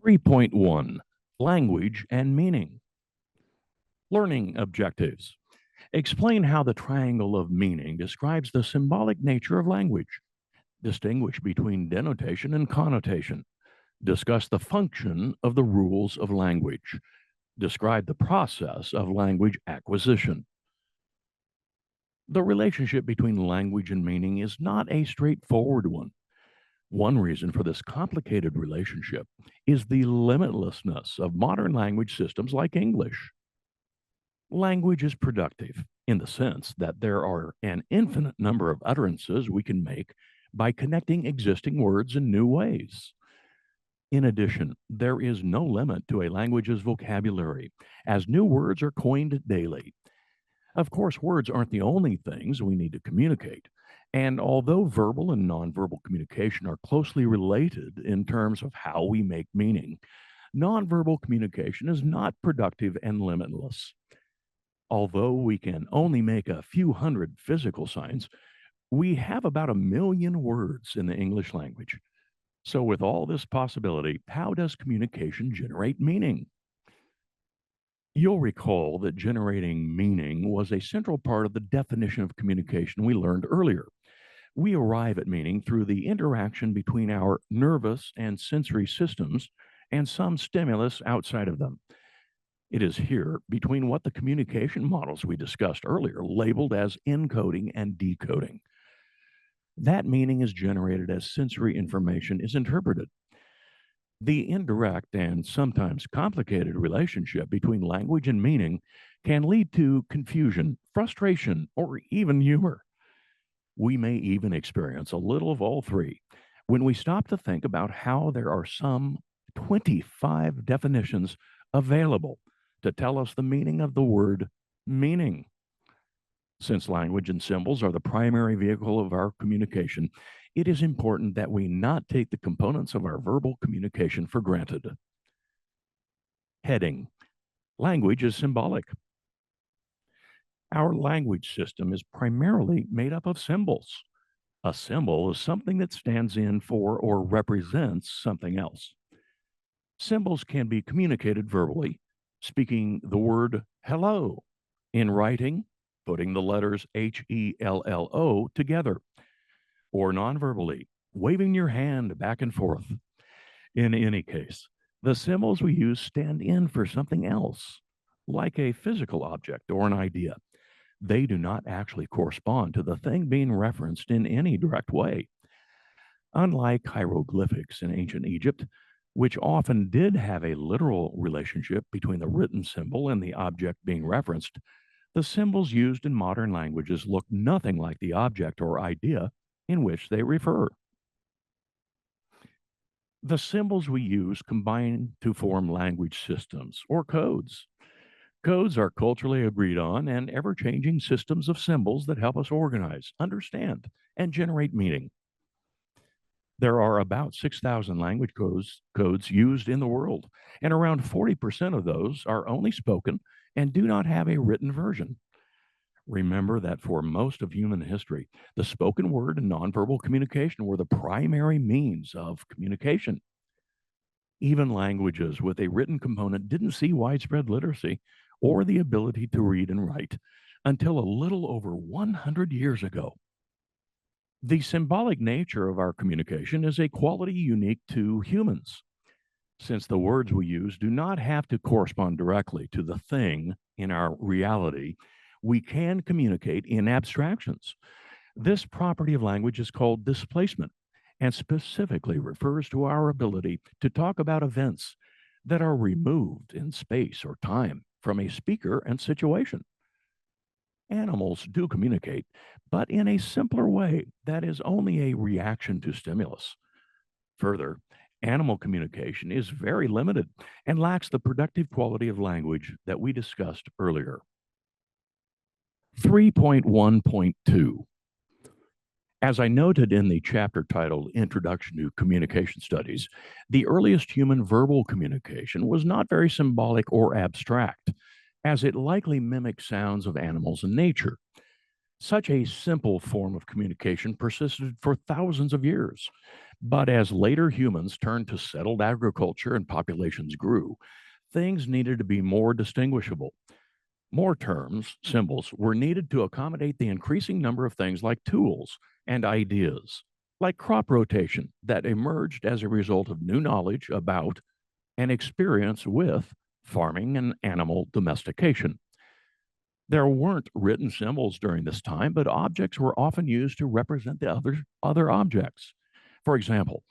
3.1 Language and Meaning. Learning objectives. Explain how the triangle of meaning describes the symbolic nature of language. Distinguish between denotation and connotation. Discuss the function of the rules of language. Describe the process of language acquisition. The relationship between language and meaning is not a straightforward one. One reason for this complicated relationship is the limitlessness of modern language systems like English. Language is productive in the sense that there are an infinite number of utterances we can make by connecting existing words in new ways. In addition, there is no limit to a language's vocabulary, as new words are coined daily. Of course, words aren't the only things we need to communicate. And although verbal and nonverbal communication are closely related in terms of how we make meaning, nonverbal communication is not productive and limitless. Although we can only make a few hundred physical signs, we have about 1 million words in the English language. So, with all this possibility, how does communication generate meaning? You'll recall that generating meaning was a central part of the definition of communication we learned earlier. We arrive at meaning through the interaction between our nervous and sensory systems and some stimulus outside of them. It is here, between what the communication models we discussed earlier labeled as encoding and decoding. That meaning is generated as sensory information is interpreted. The indirect and sometimes complicated relationship between language and meaning can lead to confusion, frustration, or even humor. We may even experience a little of all three when we stop to think about how there are some 25 definitions available to tell us the meaning of the word meaning. Since language and symbols are the primary vehicle of our communication, it is important that we not take the components of our verbal communication for granted. Heading. Language is symbolic. Our language system is primarily made up of symbols. A symbol is something that stands in for or represents something else. Symbols can be communicated verbally, speaking the word hello, in writing, putting the letters HELLO together, or nonverbally, waving your hand back and forth. In any case, the symbols we use stand in for something else, like a physical object or an idea. They do not actually correspond to the thing being referenced in any direct way. Unlike hieroglyphics in ancient Egypt, which often did have a literal relationship between the written symbol and the object being referenced, the symbols used in modern languages look nothing like the object or idea in which they refer. The symbols we use combine to form language systems or codes. Codes are culturally agreed on and ever changing systems of symbols that help us organize, understand, and generate meaning. There are about 6,000 language codes used in the world, and around 40% of those are only spoken and do not have a written version. Remember that for most of human history, the spoken word and nonverbal communication were the primary means of communication. Even languages with a written component didn't see widespread literacy or the ability to read and write until a little over 100 years ago. The symbolic nature of our communication is a quality unique to humans. Since the words we use do not have to correspond directly to the thing in our reality, we can communicate in abstractions. This property of language is called displacement and specifically refers to our ability to talk about events that are removed in space or time from a speaker and situation. Animals do communicate, but in a simpler way that is only a reaction to stimulus. Further, animal communication is very limited and lacks the productive quality of language that we discussed earlier. 3.1.2. As I noted in the chapter titled Introduction to Communication Studies, the earliest human verbal communication was not very symbolic or abstract, as it likely mimicked sounds of animals in nature. Such a simple form of communication persisted for thousands of years. But as later humans turned to settled agriculture and populations grew, things needed to be more distinguishable. More terms, symbols, were needed to accommodate the increasing number of things like tools and ideas, like crop rotation, that emerged as a result of new knowledge about and experience with farming and animal domestication. There weren't written symbols during this time, but objects were often used to represent the other objects. For example,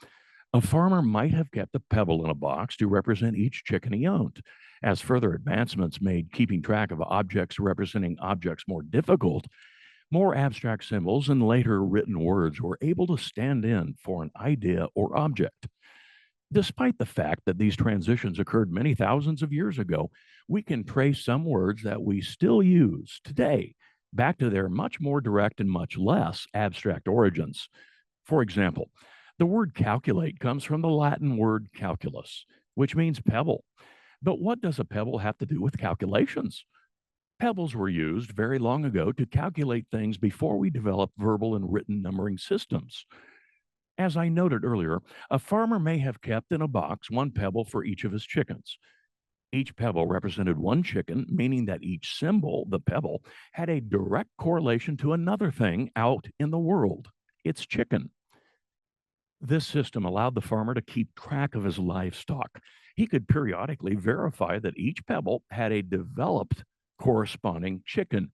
a farmer might have kept a pebble in a box to represent each chicken he owned. As further advancements made keeping track of objects representing objects more difficult, more abstract symbols and later written words were able to stand in for an idea or object. Despite the fact that these transitions occurred many thousands of years ago, we can trace some words that we still use today back to their much more direct and much less abstract origins. For example, the word calculate comes from the Latin word calculus, which means pebble. But what does a pebble have to do with calculations? Pebbles were used very long ago to calculate things before we developed verbal and written numbering systems. As I noted earlier, a farmer may have kept in a box one pebble for each of his chickens. Each pebble represented one chicken, meaning that each symbol, the pebble, had a direct correlation to another thing out in the world, its chicken. This system allowed the farmer to keep track of his livestock. He could periodically verify that each pebble had a developed corresponding chicken.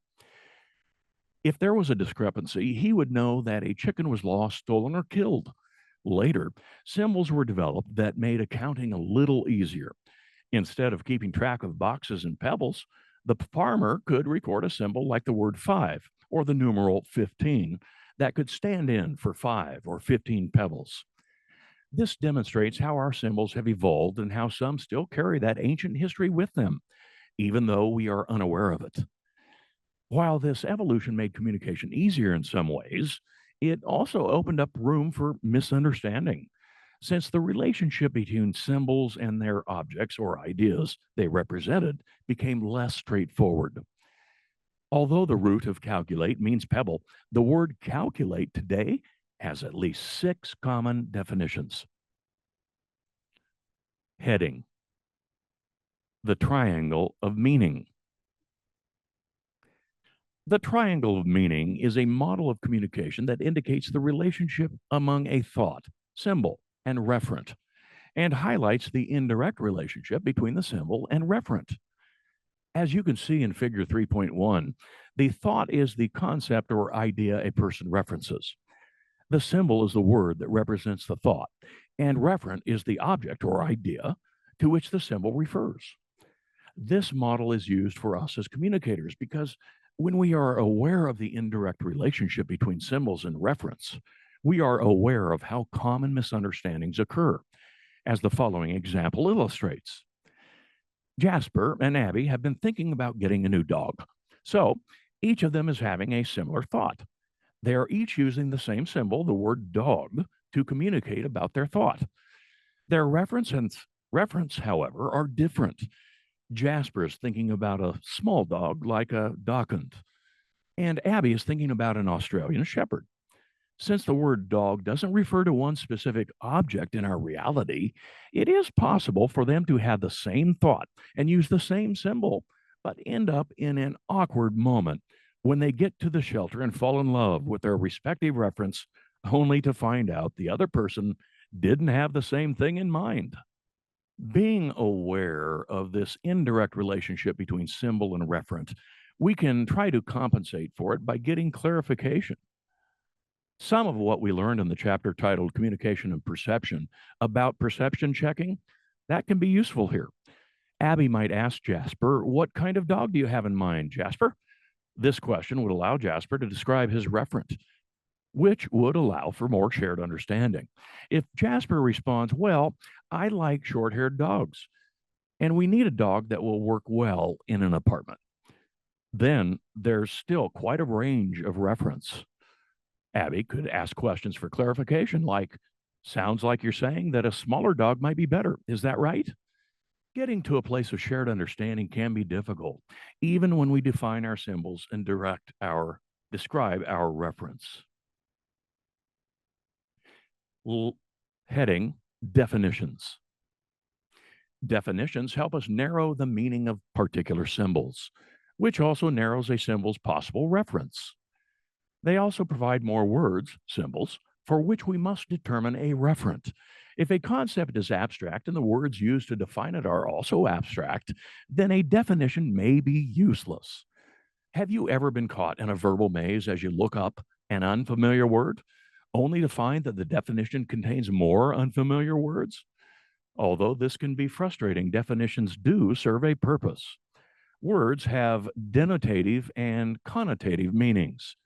If there was a discrepancy, he would know that a chicken was lost, stolen, or killed. Later, symbols were developed that made accounting a little easier. Instead of keeping track of boxes and pebbles, the farmer could record a symbol like the word 5 or the numeral 15 that could stand in for 5 or 15 pebbles. This demonstrates how our symbols have evolved and how some still carry that ancient history with them, even though we are unaware of it. While this evolution made communication easier in some ways, it also opened up room for misunderstanding. Since the relationship between symbols and their objects or ideas they represented became less straightforward. Although the root of calculate means pebble, the word calculate today has at least 6 common definitions. Heading: the triangle of meaning. The triangle of meaning is a model of communication that indicates the relationship among a thought, symbol, and referent, and highlights the indirect relationship between the symbol and referent. As you can see in figure 3.1, the thought is the concept or idea a person references. The symbol is the word that represents the thought, and referent is the object or idea to which the symbol refers. This model is used for us as communicators because when we are aware of the indirect relationship between symbols and reference, we are aware of how common misunderstandings occur, as the following example illustrates. Jasper and Abby have been thinking about getting a new dog. So each of them is having a similar thought. They are each using the same symbol, the word dog, to communicate about their thought. Their reference, however, are different. Jasper is thinking about a small dog like a dachshund, and Abby is thinking about an Australian shepherd. Since the word dog doesn't refer to one specific object in our reality, it is possible for them to have the same thought and use the same symbol, but end up in an awkward moment when they get to the shelter and fall in love with their respective reference, only to find out the other person didn't have the same thing in mind. Being aware of this indirect relationship between symbol and referent, we can try to compensate for it by getting clarification. Some of what we learned in the chapter titled Communication and Perception about perception checking, that can be useful here. Abby might ask Jasper, "What kind of dog do you have in mind, Jasper?" This question would allow Jasper to describe his referent, which would allow for more shared understanding. If Jasper responds, "Well, I like short haired dogs, and we need a dog that will work well in an apartment," then there's still quite a range of reference. Abby could ask questions for clarification, like, "Sounds like you're saying that a smaller dog might be better. Is that right?" Getting to a place of shared understanding can be difficult, even when we define our symbols and direct our describe our reference. Heading Definitions. Definitions help us narrow the meaning of particular symbols, which also narrows a symbol's possible reference. They also provide more words, symbols, for which we must determine a referent. If a concept is abstract and the words used to define it are also abstract, then a definition may be useless. Have you ever been caught in a verbal maze as you look up an unfamiliar word, only to find that the definition contains more unfamiliar words? Although this can be frustrating, definitions do serve a purpose. Words have denotative and connotative meanings.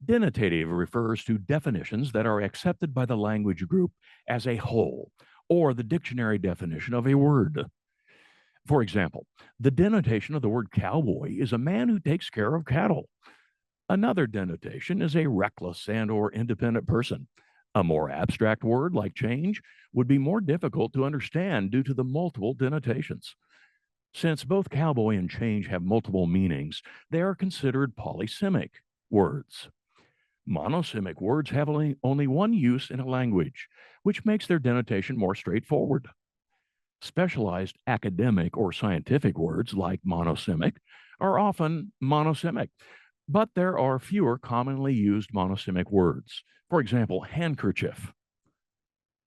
Denotative refers to definitions that are accepted by the language group as a whole, or the dictionary definition of a word. For example, the denotation of the word cowboy is a man who takes care of cattle. Another denotation is a reckless and or independent person. A more abstract word like change would be more difficult to understand due to the multiple denotations. Since both cowboy and change have multiple meanings, they are considered polysemic words. Monosemic words have only one use in a language, which makes their denotation more straightforward. Specialized academic or scientific words like monosemic are often monosemic, but there are fewer commonly used monosemic words. For example, handkerchief.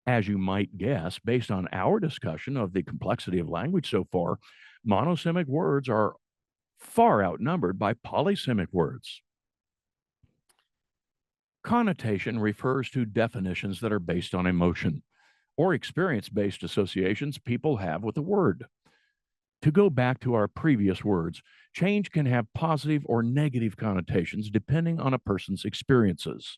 As you might guess, based on our discussion of the complexity of language so far, monosemic words are far outnumbered by polysemic words. Connotation refers to definitions that are based on emotion or experience-based associations people have with a word. To go back to our previous words, change can have positive or negative connotations depending on a person's experiences.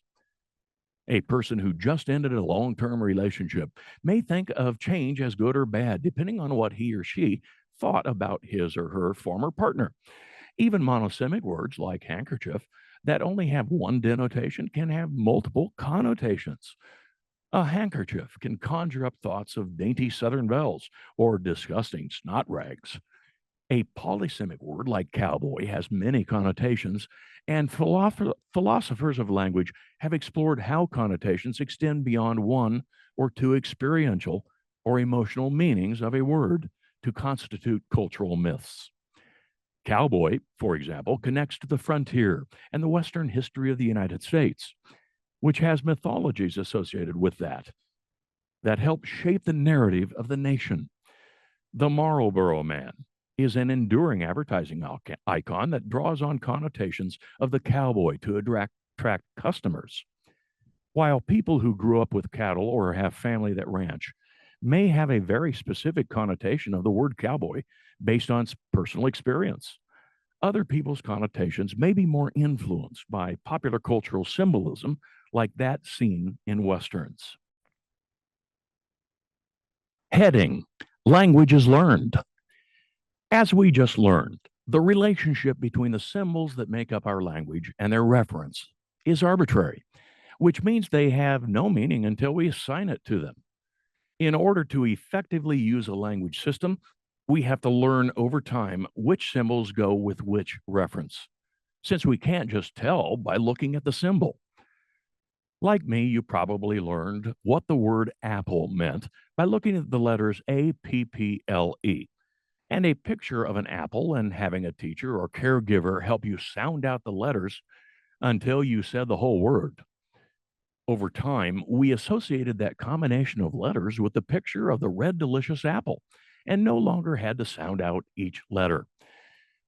A person who just ended a long-term relationship may think of change as good or bad, depending on what he or she thought about his or her former partner. Even monosemic words like handkerchief that only have one denotation can have multiple connotations. A handkerchief can conjure up thoughts of dainty southern belles or disgusting snot rags. A polysemic word like cowboy has many connotations, and philosophers of language have explored how connotations extend beyond one or two experiential or emotional meanings of a word to constitute cultural myths. Cowboy, for example, connects to the frontier and the Western history of the United States, which has mythologies associated with that help shape the narrative of the nation. The Marlboro Man is an enduring advertising icon that draws on connotations of the cowboy to attract customers. While people who grew up with cattle or have family that ranch may have a very specific connotation of the word cowboy based on personal experience, other people's connotations may be more influenced by popular cultural symbolism like that seen in Westerns. Heading Language is learned. As we just learned, the relationship between the symbols that make up our language and their reference is arbitrary, which means they have no meaning until we assign it to them. In order to effectively use a language system, we have to learn over time which symbols go with which reference, since we can't just tell by looking at the symbol. Like me, you probably learned what the word apple meant by looking at the letters APPLE and a picture of an apple and having a teacher or caregiver help you sound out the letters until you said the whole word. Over time, we associated that combination of letters with the picture of the red delicious apple and no longer had to sound out each letter.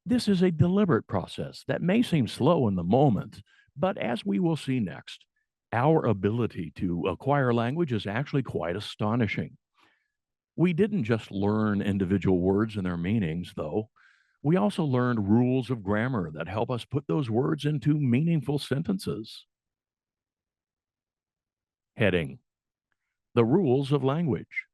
This is a deliberate process that may seem slow in the moment, but as we will see next, our ability to acquire language is actually quite astonishing. We didn't just learn individual words and their meanings, though. We also learned rules of grammar that help us put those words into meaningful sentences. Heading The Rules of Language.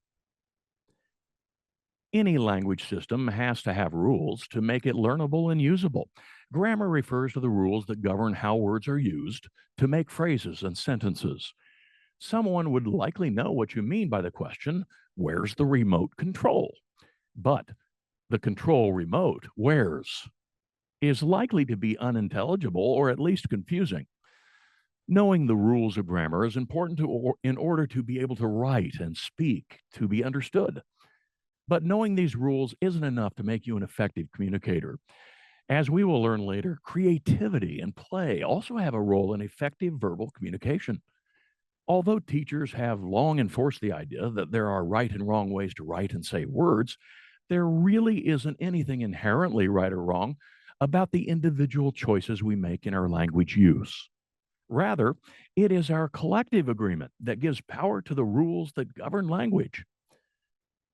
Any language system has to have rules to make it learnable and usable. Grammar refers to the rules that govern how words are used to make phrases and sentences. Someone would likely know what you mean by the question, where's the remote control? But the control remote, where's? is likely to be unintelligible or at least confusing. Knowing the rules of grammar is important in order to be able to write and speak to be understood. But knowing these rules isn't enough to make you an effective communicator. As we will learn later, creativity and play also have a role in effective verbal communication. Although teachers have long enforced the idea that there are right and wrong ways to write and say words, there really isn't anything inherently right or wrong about the individual choices we make in our language use. Rather, it is our collective agreement that gives power to the rules that govern language.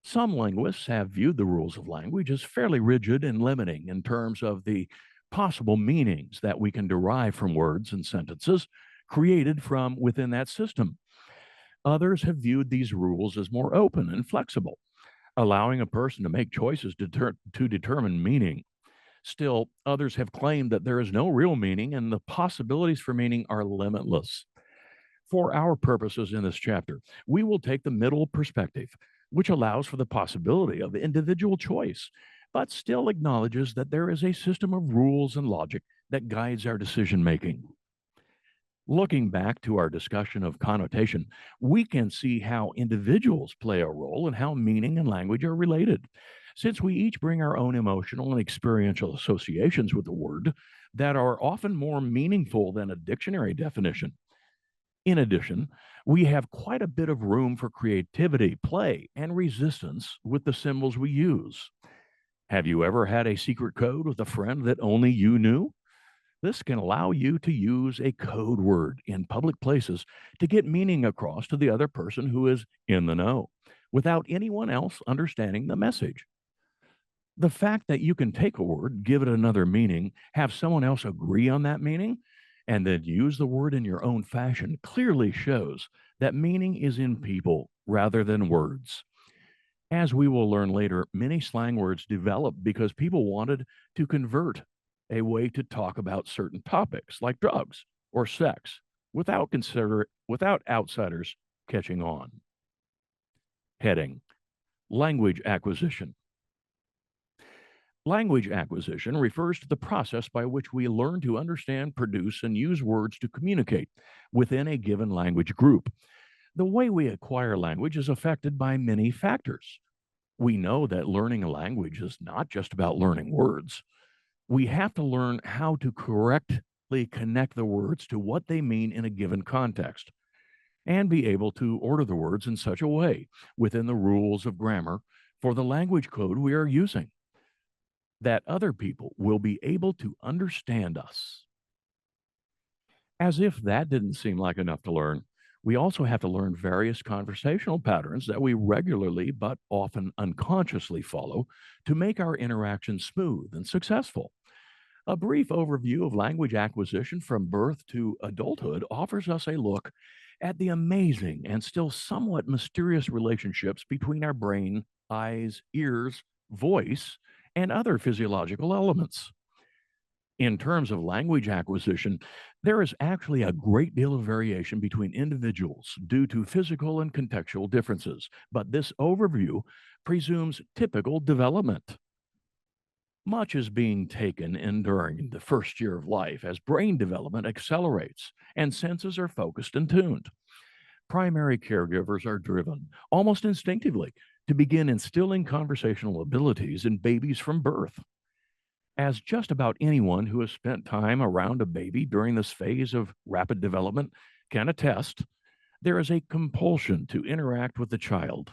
Some linguists have viewed the rules of language as fairly rigid and limiting in terms of the possible meanings that we can derive from words and sentences created from within that system. Others have viewed these rules as more open and flexible, allowing a person to make choices to determine meaning. Still, others have claimed that there is no real meaning and the possibilities for meaning are limitless. For our purposes in this chapter, we will take the middle perspective, which allows for the possibility of individual choice, but still acknowledges that there is a system of rules and logic that guides our decision making. Looking back to our discussion of connotation, we can see how individuals play a role in how meaning and language are related. Since we each bring our own emotional and experiential associations with the word that are often more meaningful than a dictionary definition. In addition, we have quite a bit of room for creativity, play, and resistance with the symbols we use. Have you ever had a secret code with a friend that only you knew? This can allow you to use a code word in public places to get meaning across to the other person who is in the know without anyone else understanding the message. The fact that you can take a word, give it another meaning, have someone else agree on that meaning, and then use the word in your own fashion clearly shows that meaning is in people rather than words. As we will learn later, many slang words developed because people wanted to convert a way to talk about certain topics like drugs or sex without outsiders catching on. Heading: Language acquisition. Language acquisition refers to the process by which we learn to understand, produce, and use words to communicate within a given language group. The way we acquire language is affected by many factors. We know that learning a language is not just about learning words. We have to learn how to correctly connect the words to what they mean in a given context and be able to order the words in such a way within the rules of grammar for the language code we are using that other people will be able to understand us. As if that didn't seem like enough to learn, we also have to learn various conversational patterns that we regularly but often unconsciously follow to make our interactions smooth and successful. A brief overview of language acquisition from birth to adulthood offers us a look at the amazing and still somewhat mysterious relationships between our brain, eyes, ears, voice, and other physiological elements. In terms of language acquisition, there is actually a great deal of variation between individuals due to physical and contextual differences, but this overview presumes typical development. Much is being taken in during the first year of life as brain development accelerates and senses are focused and tuned. Primary caregivers are driven, almost instinctively, to begin instilling conversational abilities in babies from birth. As just about anyone who has spent time around a baby during this phase of rapid development can attest, there is a compulsion to interact with the child,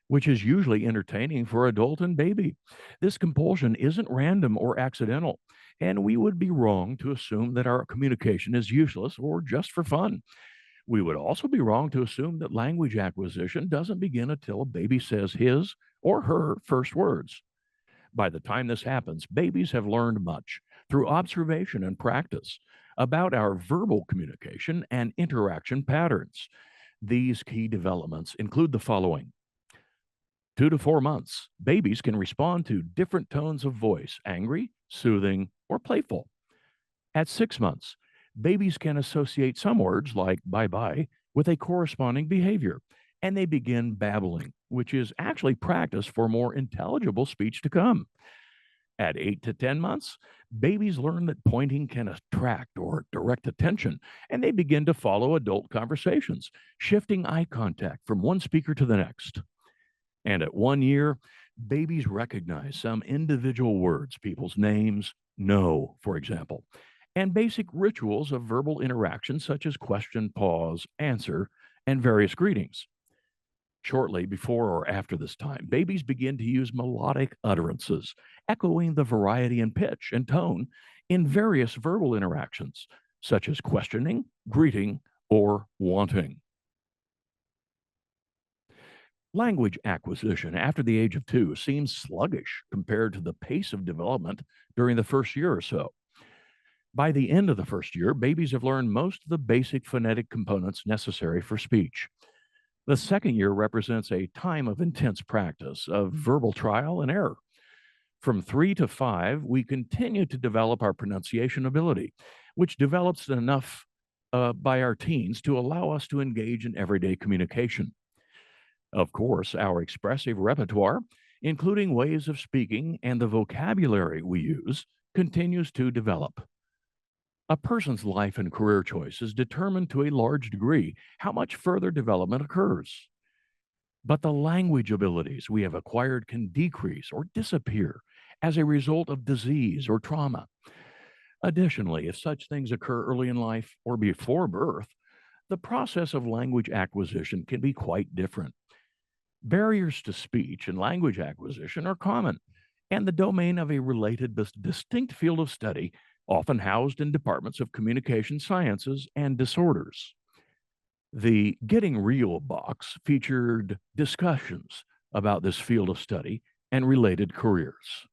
which is usually entertaining for adult and baby. This compulsion isn't random or accidental, and we would be wrong to assume that our communication is useless or just for fun. We would also be wrong to assume that language acquisition doesn't begin until a baby says his or her first words. By the time this happens, babies have learned much through observation and practice about our verbal communication and interaction patterns. These key developments include the following: 2 to 4 months, babies can respond to different tones of voice: angry, soothing, or playful. At 6 months, babies can associate some words like bye bye with a corresponding behavior, and they begin babbling, which is actually practice for more intelligible speech to come. At 8 to 10 months, babies learn that pointing can attract or direct attention, and they begin to follow adult conversations, shifting eye contact from one speaker to the next. And at 1 year, babies recognize some individual words, people's names, no, for example, and basic rituals of verbal interaction such as question, pause, answer, and various greetings. Shortly before or after this time, babies begin to use melodic utterances, echoing the variety in pitch and tone in various verbal interactions, such as questioning, greeting, or wanting. Language acquisition after the age of 2 seems sluggish compared to the pace of development during the first year or so. By the end of the first year, babies have learned most of the basic phonetic components necessary for speech. The second year represents a time of intense practice, of verbal trial and error. From 3 to 5, we continue to develop our pronunciation ability, which develops enough by our teens to allow us to engage in everyday communication. Of course, our expressive repertoire, including ways of speaking and the vocabulary we use, continues to develop. A person's life and career choices determine to a large degree how much further development occurs. But the language abilities we have acquired can decrease or disappear as a result of disease or trauma. Additionally, if such things occur early in life or before birth, the process of language acquisition can be quite different. Barriers to speech and language acquisition are common and the domain of a related but distinct field of study, often housed in departments of communication sciences and disorders. The Getting Real box featured discussions about this field of study and related careers.